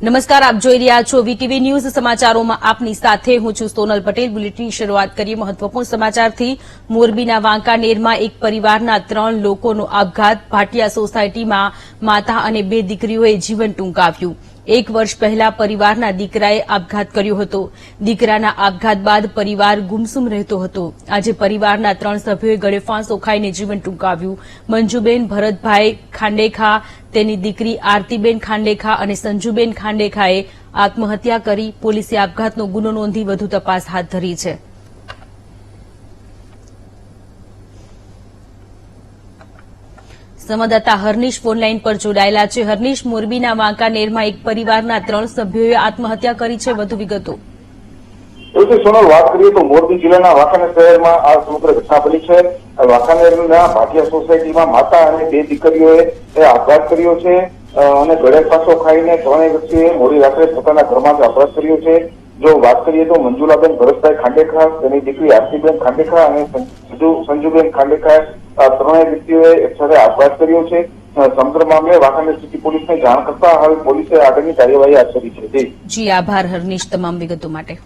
નમસ્કાર, આપ જોઈ રહ્યા છો વીટીવી ન્યૂઝ. સમાચારોમાં આપની સાથે હું છું સોનલ પટેલ. બુલેટિનની શરૂઆત કરીએ મહત્વપૂર્ણ સમાચારથી. મોરબીના વાંકાનેરમાં એક પરિવારના 3 લોકોનો આપઘાત. ભાટિયા સોસાયટીમાં માતા અને 2 દીકરીઓએ જીવન ટૂંકાવ્યું. 1 વર્ષ પહેલા પરિવારના દીકરાએ આપઘાત કર્યો હતો. દીકરાના આપઘાત બાદ પરિવાર ગુમસુમ રહેતો હતો. આજે પરિવારના 3 સભ્યોએ ગળે ફાંસો ખાઈને જીવન ટૂંકાવ્યું. મંજુબેન ભરતભાઈ ખાંડેખા, તેની દીકરી આરતીબેન ખાંડેખા અને સંજુબેન ખાંડેખાએ આત્મહત્યા કરી. પોલીસે આપઘાતનો ગુનો નોંધી વધુ તપાસ હાથ ધરી છે. સંવાદદાતા હર્નિશ ફોનલાઈન પર જોડાયેલા છે. હર્નિશ, મોરબીના વાંકાનેરમાં એક પરિવારના 3 સભ્યોએ આત્મહત્યા કરી છે. વધુ વિગતો. સોનલ, વાત કરીએ તો મોરબી જિલ્લાના વાંકાનેર શહેરમાં આ સમગ્ર ઘટના બની છે. વાંકાનેરના ભાટિયા સોસાયટીમાં માતા અને 2 દીકરીઓએ આપઘાત કર્યો છે અને ગળે ફાંસો ખાઈને 3 વ્યક્તિઓએ મોડી રાત્રે પોતાના ઘરમાં આપઘાત કર્યો છે. જો વાત કરીએ તો મંજુલાબેન ભરતભાઈ ખાંડેખા, તેની દીકરી આરતીબેન ખાંડેખા અને સંજુબેન ખાંડેખા, આ 3 વ્યક્તિઓએ એક સાથે આપઘાત કર્યો છે. સમગ્ર મામલે વાંકાનેર સિટી પોલીસને જાણ કરતા હવે પોલીસે આગળની કાર્યવાહી હાથ ધરી છે. જી આભાર હર્નિશ, તમામ વિગતો માટે.